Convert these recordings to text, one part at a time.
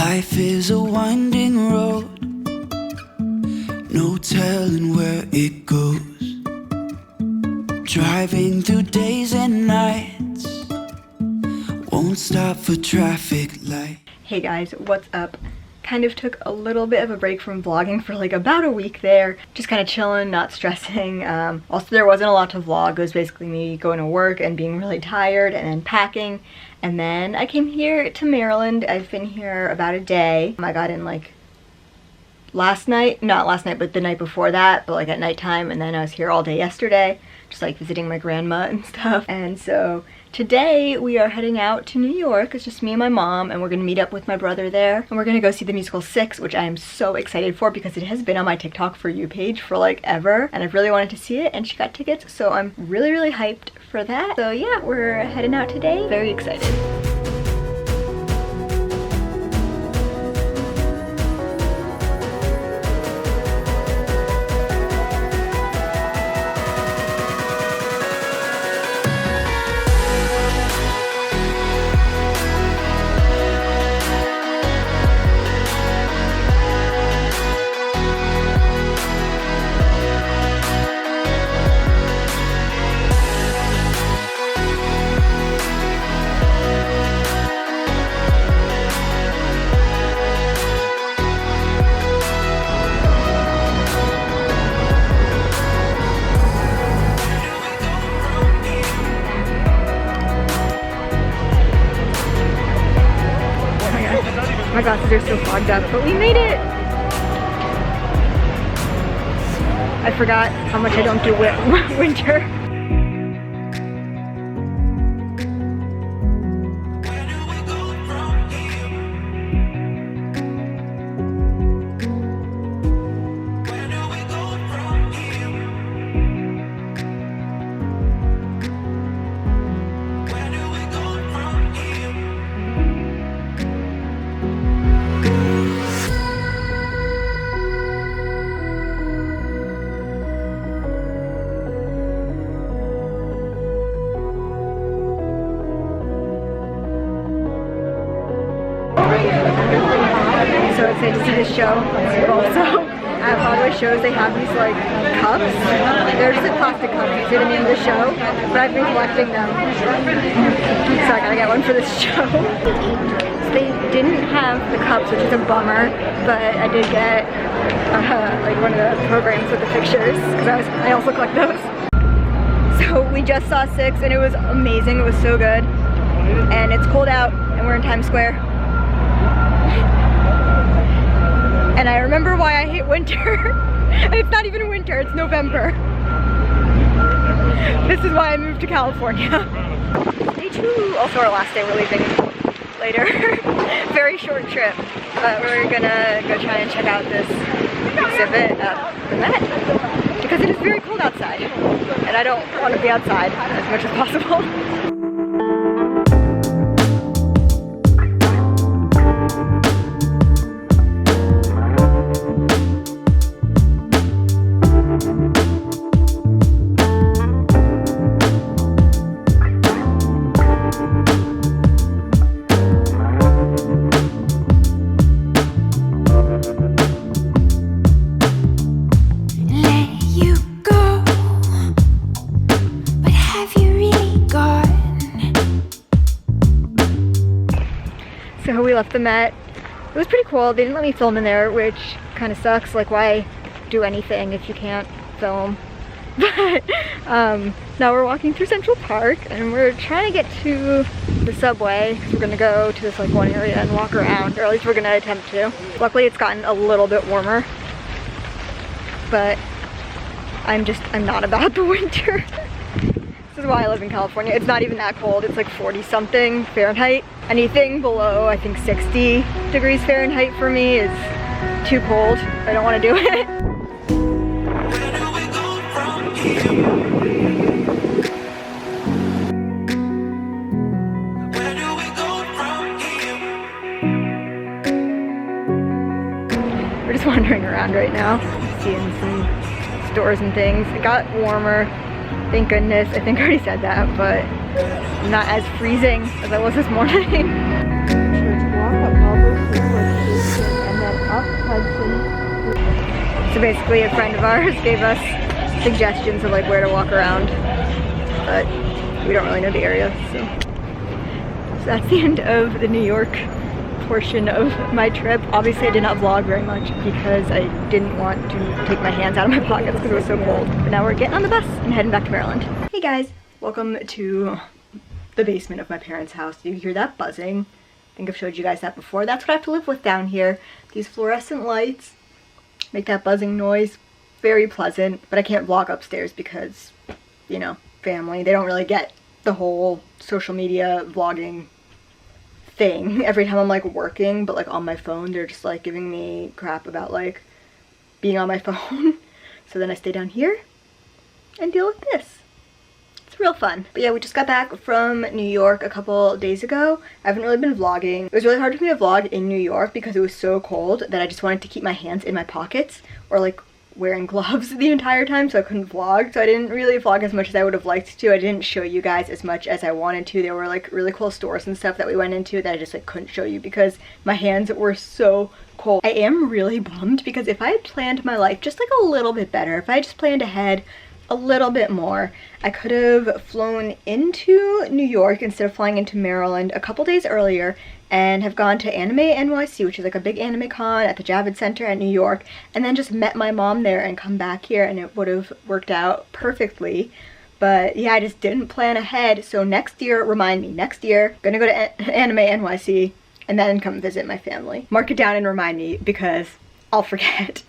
Life is a winding road, no telling where it goes. Driving through days and nights, won't stop for traffic light. Hey guys, what's up? Kind of took a little bit of a break from vlogging for like about a week there. Just kind of chilling, not stressing. Also, there wasn't a lot to vlog. It was basically me going to work and being really tired and then packing. And then I came here to Maryland. I've been here about a day. I got in like last night, not last night, but the night before that, but like at nighttime. And then I was here all day yesterday, just like visiting my grandma and stuff. And so today we are heading out to New York. It's just me and my mom, and we're gonna meet up with my brother there, and we're gonna go see the musical 6, which I am so excited for because it has been on my TikTok For You page for like ever, and I've really wanted to see it, and she got tickets, so I'm really hyped for that. So yeah, we're heading out today. Very excited. My glasses are so fogged up, but we made it! I forgot how much I don't do winter. So excited to see this show. Also, at Broadway shows they have these like cups. They're just like plastic cups. They say the name of the show, but I've been collecting them. So I gotta get one for this show. So they didn't have the cups, which is a bummer, but I did get like one of the programs with the pictures because I also collect those. So we just saw 6 and it was amazing. It was so good. And it's cold out and we're in Times Square. And I remember why I hate winter. It's not even winter, it's November. This is why I moved to California. Day 2, also our last day, we're leaving later. Very short trip, but we're gonna go try and check out this exhibit at the Met because it is very cold outside and I don't want to be outside as much as possible. So we left the Met. It was pretty cool. They didn't let me film in there, which kind of sucks. Like, why do anything if you can't film? But now we're walking through Central Park and we're trying to get to the subway because we're gonna go to this like one area and walk around, or at least we're gonna attempt to. Luckily it's gotten a little bit warmer, but I'm not about the winter. This is why I live in California. It's not even that cold. It's like 40 something Fahrenheit. Anything below, I think 60 degrees Fahrenheit for me is too cold. I don't want to do it. We're just wandering around right now, seeing some stores and things. It got warmer. Thank goodness. I think I already said that, but I'm not as freezing as I was this morning. Hudson. So basically a friend of ours gave us suggestions of like where to walk around, but we don't really know the area, so that's the end of the New York portion of my trip. Obviously I did not vlog very much because I didn't want to take my hands out of my pockets because it was so cold. But now we're getting on the bus and heading back to Maryland. Hey guys, welcome to the basement of my parents' house. You hear that buzzing? I think I've showed you guys that before. That's what I have to live with down here. These fluorescent lights make that buzzing noise. Very pleasant, but I can't vlog upstairs because, you know, family. They don't really get the whole social media vlogging thing. Every time I'm like working but like on my phone, they're just like giving me crap about like being on my phone. So then I stay down here and deal with this. It's real fun. But yeah, we just got back from New York a couple days ago. I haven't really been vlogging. It was really hard for me to vlog in New York because it was so cold that I just wanted to keep my hands in my pockets or like wearing gloves the entire time, so I couldn't vlog. So I didn't really vlog as much as I would have liked to. I didn't show you guys as much as I wanted to. There were like really cool stores and stuff that we went into that I just like couldn't show you because my hands were so cold. I am really bummed because if I had planned my life just like a little bit better, if I just planned ahead a little bit more, I could have flown into New York instead of flying into Maryland a couple days earlier and have gone to Anime NYC, which is like a big anime con at the Javits Center at New York, and then just met my mom there and come back here, and it would have worked out perfectly. But yeah, I just didn't plan ahead. So next year, remind me, next year, gonna go to Anime NYC and then come visit my family. Mark it down and remind me because I'll forget.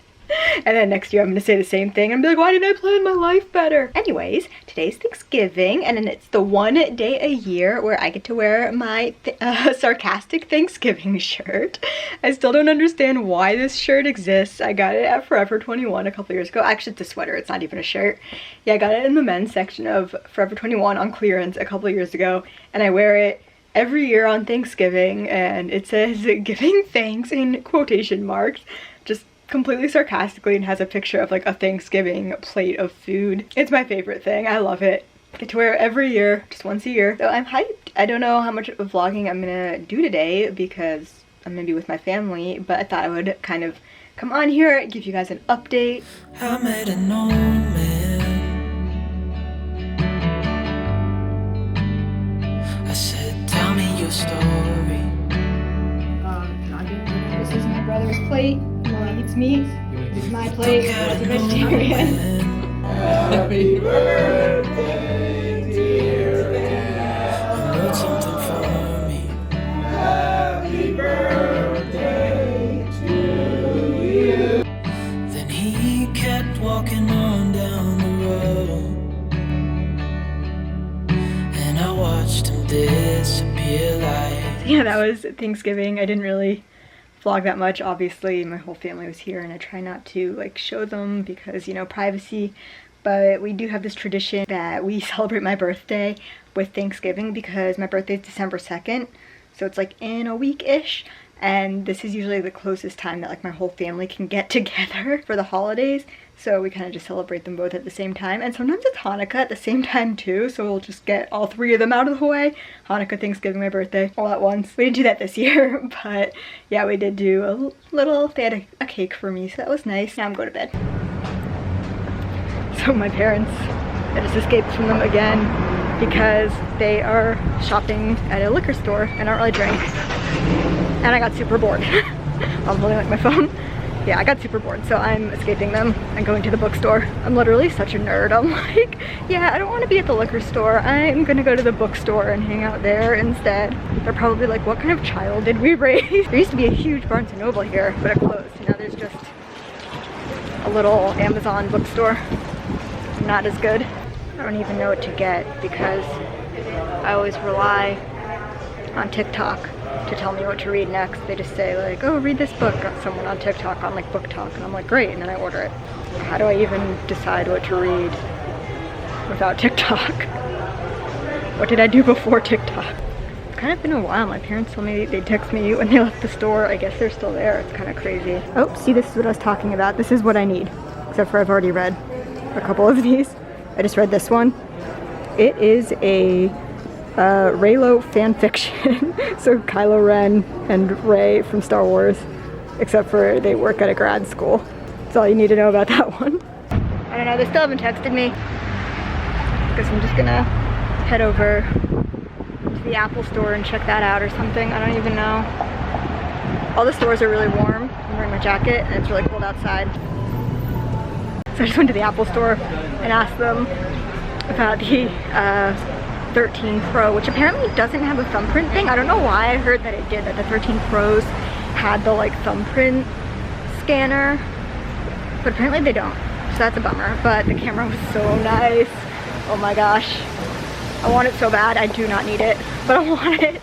And then next year I'm gonna say the same thing and be like, why didn't I plan my life better? Anyways, today's Thanksgiving, and then it's the one day a year where I get to wear my sarcastic Thanksgiving shirt. I still don't understand why this shirt exists. I got it at Forever 21 a couple years ago. Actually, it's a sweater, it's not even a shirt. Yeah, I got it in the men's section of Forever 21 on clearance a couple years ago, and I wear it every year on Thanksgiving, and it says giving thanks in quotation marks, just completely sarcastically, and has a picture of like a Thanksgiving plate of food. It's my favorite thing. I love it. Get to wear it every year, just once a year. So I'm hyped. I don't know how much of vlogging I'm gonna do today because I'm gonna be with my family, but I thought I would kind of come on here, give you guys an update. I met an old man. I said, tell me your story. This is my brother's plate. He eats meat. This is my plate. He's a vegetarian. Happy birthday, dear Anne. Wrote something for me. Happy birthday to you. Then he kept walking on down the road, and I watched him disappear like. Yeah, that was Thanksgiving. I didn't really vlog that much. Obviously my whole family was here and I try not to like show them because, you know, privacy, but we do have this tradition that we celebrate my birthday with Thanksgiving because my birthday is December 2nd, so it's like in a week-ish, and this is usually the closest time that like my whole family can get together for the holidays, so we kind of just celebrate them both at the same time. And sometimes it's Hanukkah at the same time too, so we'll just get all three of them out of the way. Hanukkah, Thanksgiving, my birthday, all at once. We didn't do that this year, but yeah, we did do a little, they had a cake for me, so that was nice. Now I'm going to bed. So my parents, I just escaped from them again because they are shopping at a liquor store and I don't really drink. And I got super bored. I'm holding like my phone. Yeah, I got super bored, so I'm escaping them and going to the bookstore. I'm literally such a nerd. I'm like, yeah, I don't want to be at the liquor store. I'm gonna go to the bookstore and hang out there instead. They're probably like, what kind of child did we raise? There used to be a huge Barnes & Noble here, but it closed. Now there's just a little Amazon bookstore. Not as good. I don't even know what to get because I always rely on TikTok to tell me what to read next. They just say like, oh, read this book. Got someone on TikTok on like Book Talk, and I'm like, great, and then I order it. How do I even decide what to read without TikTok? What did I do before TikTok? It's kind of been a while. My parents told me they'd text me when they left the store. I guess they're still there. It's kind of crazy. Oh, see, this is what I was talking about. This is what I need, except for I've already read a couple of these. I just read this one. It is a Reylo fan fiction. So Kylo Ren and Rey from Star Wars. except for they work at a grad school. That's all you need to know about that one. I don't know, they still haven't texted me. Guess I'm just gonna head over to the Apple store and check that out or something. I don't even know. All the stores are really warm. I'm wearing my jacket and it's really cold outside. So I just went to the Apple store and asked them about the 13 Pro, which apparently doesn't have a thumbprint thing. I don't know why I heard that it did, that the 13 Pros had the like thumbprint scanner, but apparently they don't. So that's a bummer, but the camera was so nice. Oh my gosh. I want it so bad. I do not need it, but I want it.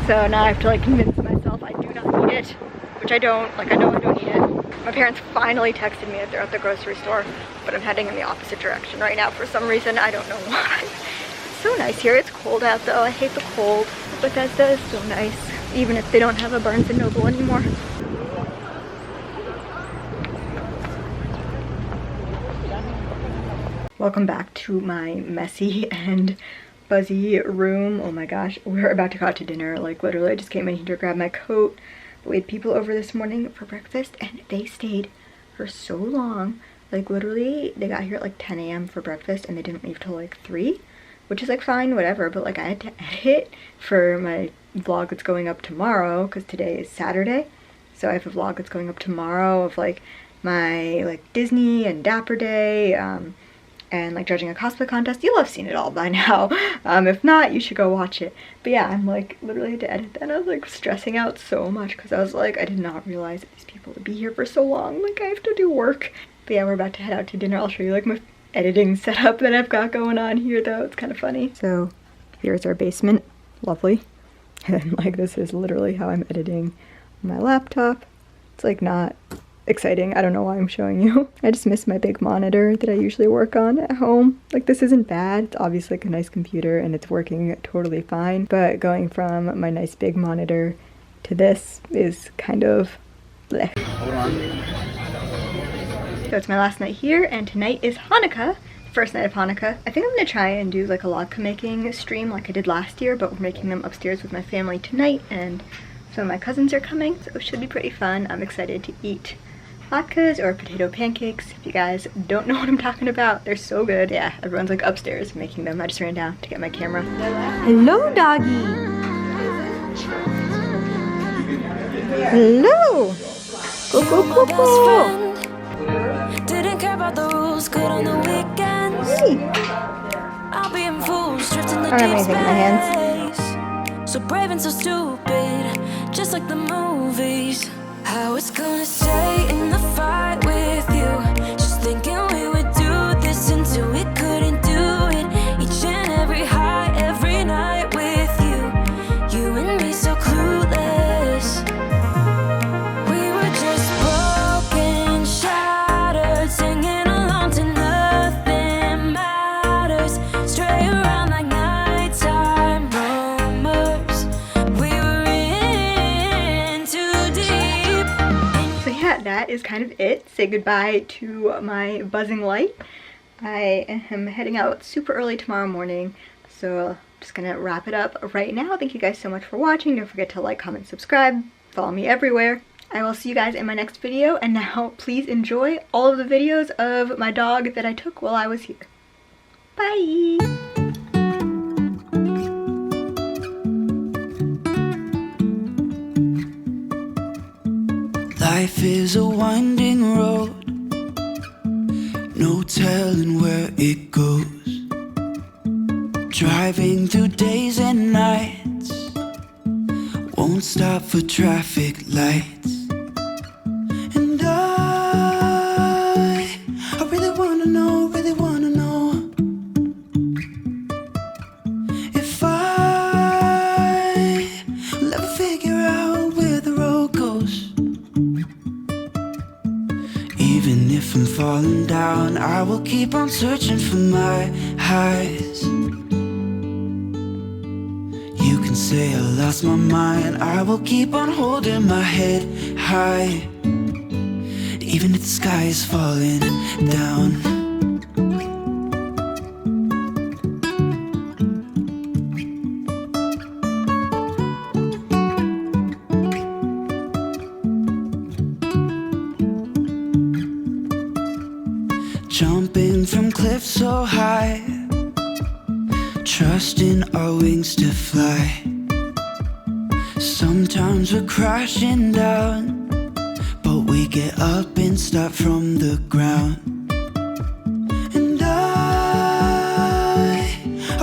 So now I have to like convince myself I do not need it, which I don't. Like I know I don't need it. My parents finally texted me that they're at the grocery store, but I'm heading in the opposite direction right now for some reason. I don't know why. It's so nice here. It's cold out though. I hate the cold. Bethesda is so nice, even if they don't have a Barnes & Noble anymore. Welcome back to my messy and buzzy room. Oh my gosh, we're about to go out to dinner. Like literally I just came in here to grab my coat. But we had people over this morning for breakfast and they stayed for so long. Like literally they got here at like 10 a.m. for breakfast and they didn't leave till like 3, which is like fine, whatever. But like I had to edit for my vlog that's going up tomorrow because today is Saturday. So I have a vlog that's going up tomorrow of like my like Disney and Dapper Day, and like judging a cosplay contest. You'll have seen it all by now. If not, you should go watch it. But yeah, I'm like literally had to edit that and I was like stressing out so much because I was like, I did not realize that these people would be here for so long. Like I have to do work. But yeah, we're about to head out to dinner. I'll show you like my editing setup that I've got going on here though. It's kind of funny. So here's our basement. Lovely. And like this is literally how I'm editing on my laptop. It's like not exciting. I don't know why I'm showing you. I just miss my big monitor that I usually work on at home. Like this isn't bad. It's obviously like a nice computer and it's working totally fine. But going from my nice big monitor to this is kind of bleh. Hold on. So it's my last night here and tonight is Hanukkah. First night of Hanukkah. I think I'm gonna try and do like a latke making stream like I did last year, but we're making them upstairs with my family tonight and some of my cousins are coming, so it should be pretty fun. I'm excited to eat latkes or potato pancakes. If you guys don't know what I'm talking about, they're so good. Yeah, everyone's like upstairs making them. I just ran down to get my camera. Hello, doggy. Hello. Go, go, go, go. Didn't care about the rules, good on the weekends. Hey. I'll be in full, drifting the I don't have deep anything in my hands. space. So brave and so stupid, just like the movies. I was gonna stay in the fight with you, just thinking we would do this until we couldn't do it. Each and every high, every night with you, you and me so clueless. We were just broken, shattered, singing along to nothing matters. Stray around like nighttime rumors. We were in too deep. So yeah, that is kind of it. Say goodbye to my buzzing light. I am heading out super early tomorrow morning, so I'm just gonna wrap it up right now. Thank you guys so much for watching. Don't forget to like, comment, subscribe, follow me everywhere. I will see you guys in my next video, and now please enjoy all of the videos of my dog that I took while I was here. Bye! Life is a winding road, no telling where it goes. Driving through days and nights, won't stop for traffic lights. And I really wanna know if I will ever figure out where the road goes. Even if I'm falling down, I will keep on searching for my highs. You can say I lost my mind, I will keep on holding my head high. Even if the sky is falling down. jumping from cliffs so high, trusting our wings to fly. Sometimes we're crashing down, but we get up and start from the ground. And I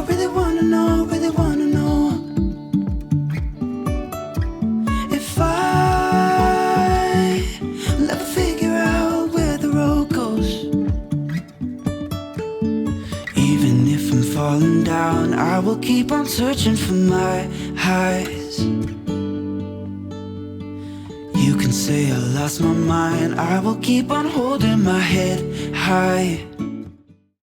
really wanna know, really wanna know if I'll ever figure out where the road goes. Even if I'm falling down, I will keep on searching for my highs. You can say I lost my mind, I will keep on holding my head high.